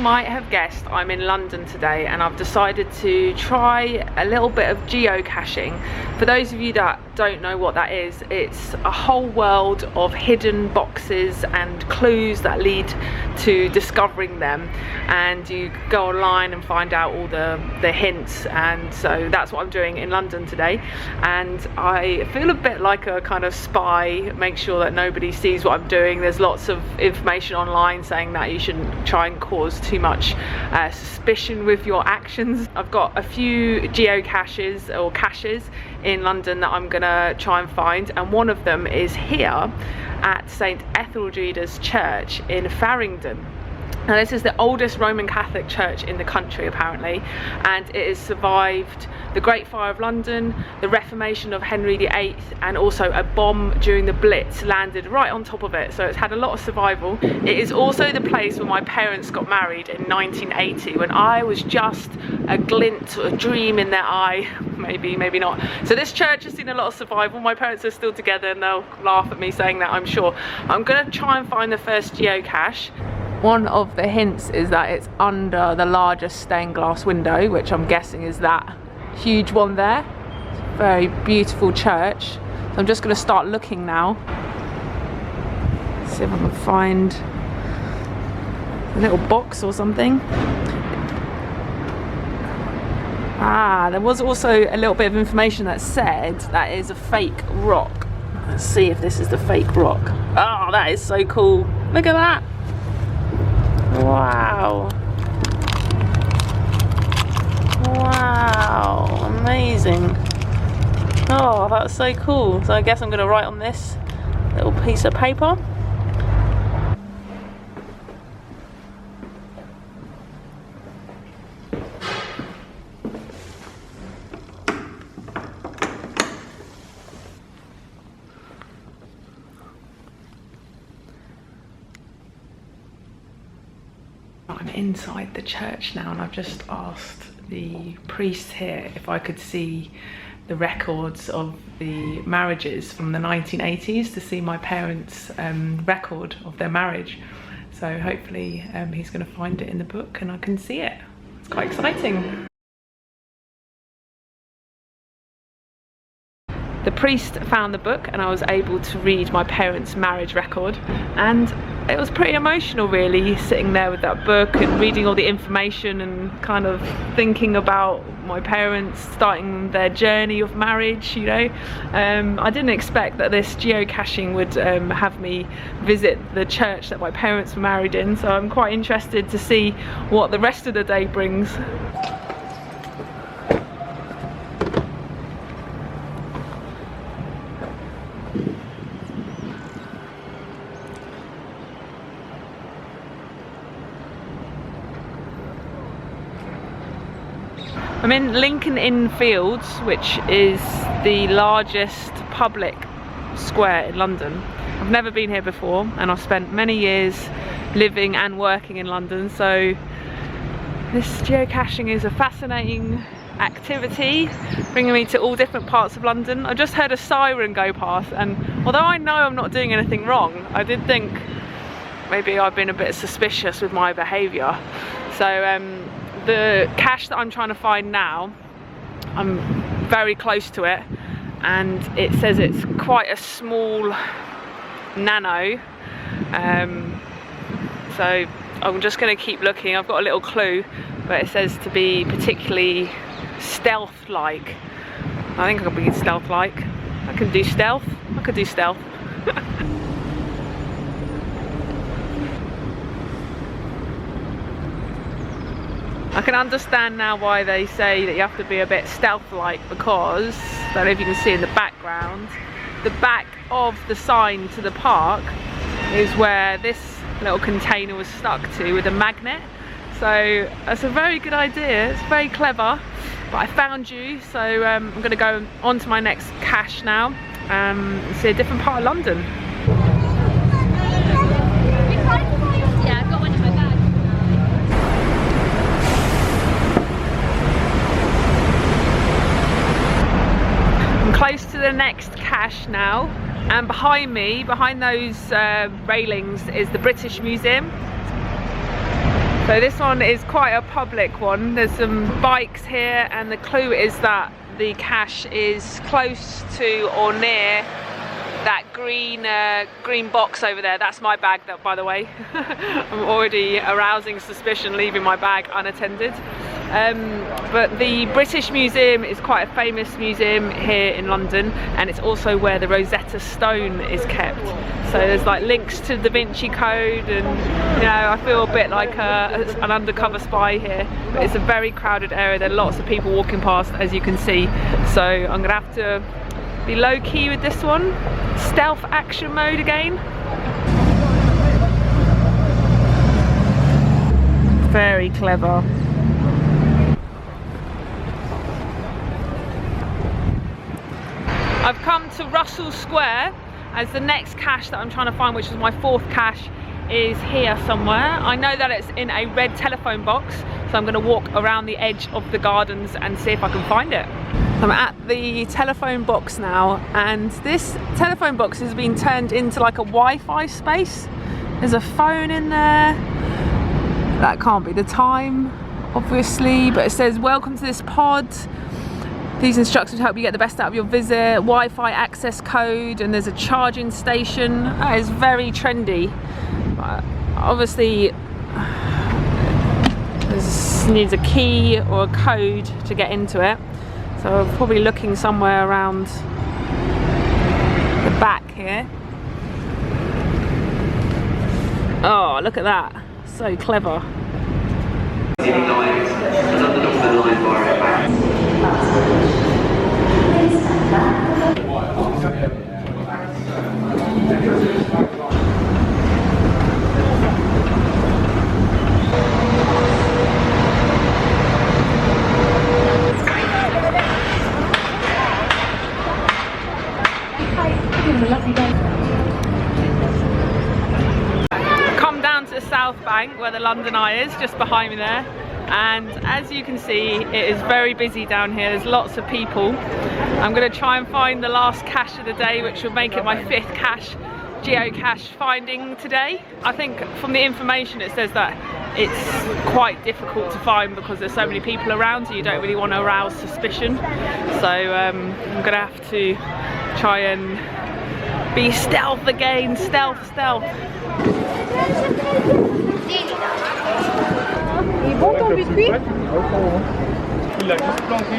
might have guessed, I'm in London today and I've decided to try a little bit of geocaching. For those of you that don't know what that is, it's a whole world of hidden boxes and clues that lead to discovering them, and you go online and find out all the hints. And so that's what I'm doing in London today, and I feel a bit like a kind of spy, make sure that nobody sees what I'm doing. There's lots of information online saying that you shouldn't try and cause too much suspicion with your actions. I've got a few geocaches or caches in London that I'm gonna try and find, and one of them is here at St Etheldreda's Church in Farringdon. Now this is the oldest Roman Catholic church in the country apparently, and it has survived the Great Fire of London, the Reformation of Henry VIII, and also a bomb during the Blitz landed right on top of it, so it's had a lot of survival. It is also the place where my parents got married in 1980, when I was just a glint, a dream in their eye, maybe not. So this church has seen a lot of survival. My parents are still together and they'll laugh at me saying that, I'm sure. I'm gonna try and find the first geocache. One of the hints is that it's under the largest stained glass window, which I'm guessing is that huge one there. It's a very beautiful church. So I'm just going to start looking now. See if I can find a little box or something. Ah, there was also a little bit of information that said that is a fake rock. Let's see if this is the fake rock. Oh, that is so cool. Look at that. Wow. Wow, amazing. Oh, that's so cool. So I guess I'm going to write on this little piece of paper. I'm inside the church now, and I've just asked the priest here if I could see the records of the marriages from the 1980s to see my parents' record of their marriage. So hopefully he's going to find it in the book and I can see it. It's quite exciting. The priest found the book and I was able to read my parents' marriage record, and it was pretty emotional really, sitting there with that book and reading all the information and kind of thinking about my parents starting their journey of marriage, you know. I didn't expect that this geocaching would have me visit the church that my parents were married in, so I'm quite interested to see what the rest of the day brings. I'm in Lincoln Inn Fields, which is the largest public square in London. I've never been here before, and I've spent many years living and working in London, so this geocaching is a fascinating activity, bringing me to all different parts of London. I just heard a siren go past, and although I know I'm not doing anything wrong, I did think maybe I've been a bit suspicious with my behaviour. So the cache that I'm trying to find now, I'm very close to it, and it says it's quite a small nano, so I'm just going to keep looking. I've got a little clue, but it says to be particularly stealth-like. I think I can be stealth-like. I can do stealth. I could do stealth. I can understand now why they say that you have to be a bit stealth-like, because, I don't know if you can see in the background, the back of the sign to the park is where this little container was stuck to with a magnet. So that's a very good idea, it's very clever. But I found you, so I'm going to go on to my next cache now and see a different part of London. Yeah, I've got one in my bag. I'm close to the next cache now, and behind me, behind those railings, is the British Museum. So this one is quite a public one. There's some bikes here, and the clue is that the cache is close to or near that green box over there. That's my bag, that, by the way. I'm already arousing suspicion leaving my bag unattended. But the British Museum is quite a famous museum here in London, and it's also where the Rosetta Stone is kept. So there's like links to Da Vinci Code, and you know, I feel a bit like an undercover spy here. But it's a very crowded area. There are lots of people walking past, as you can see. So I'm gonna have to be low key with this one. Stealth action mode again. Very clever. I've come to Russell Square as the next cache that I'm trying to find, which is my 4th cache, is here somewhere. I know that it's in a red telephone box, so I'm going to walk around the edge of the gardens and see if I can find it. I'm at the telephone box now, and this telephone box has been turned into like a Wi-Fi space. There's a phone in there. That can't be the time, obviously, but it says, "Welcome to this pod. These instructions help you get the best out of your visit. Wi-Fi access code," and there's a charging station. That is very trendy. But obviously, this needs a key or a code to get into it. So I'm probably looking somewhere around the back here. Oh, look at that. So clever. Come down to the South Bank where the London Eye is, just behind me there, and as you can see, it is very busy down here. There's lots of people. I'm going to try and find the last cache of the day, which will make it my 5th cache geocache finding today. I think from the information it says that it's quite difficult to find because there's so many people around, so you don't really want to arouse suspicion. So I'm going to have to try and be stealth again. Stealth. Il est bon ton biscuit? Il a juste planqué.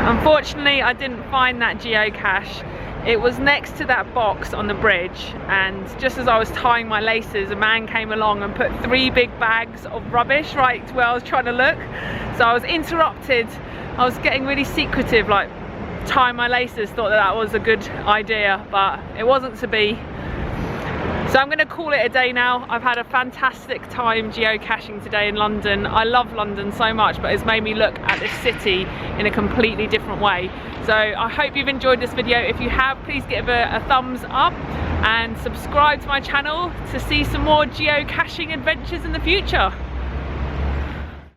Unfortunately, I didn't find that geocache. It was next to that box on the bridge, and just as I was tying my laces, a man came along and put 3 big bags of rubbish right where I was trying to look. So I was interrupted. I was getting really secretive, like tying my laces, thought that was a good idea, but it wasn't to be. So I'm going to call it a day now. I've had a fantastic time geocaching today in London. I love London so much, but it's made me look at this city in a completely different way. So I hope you've enjoyed this video. If you have, please give it a thumbs up and subscribe to my channel to see some more geocaching adventures in the future.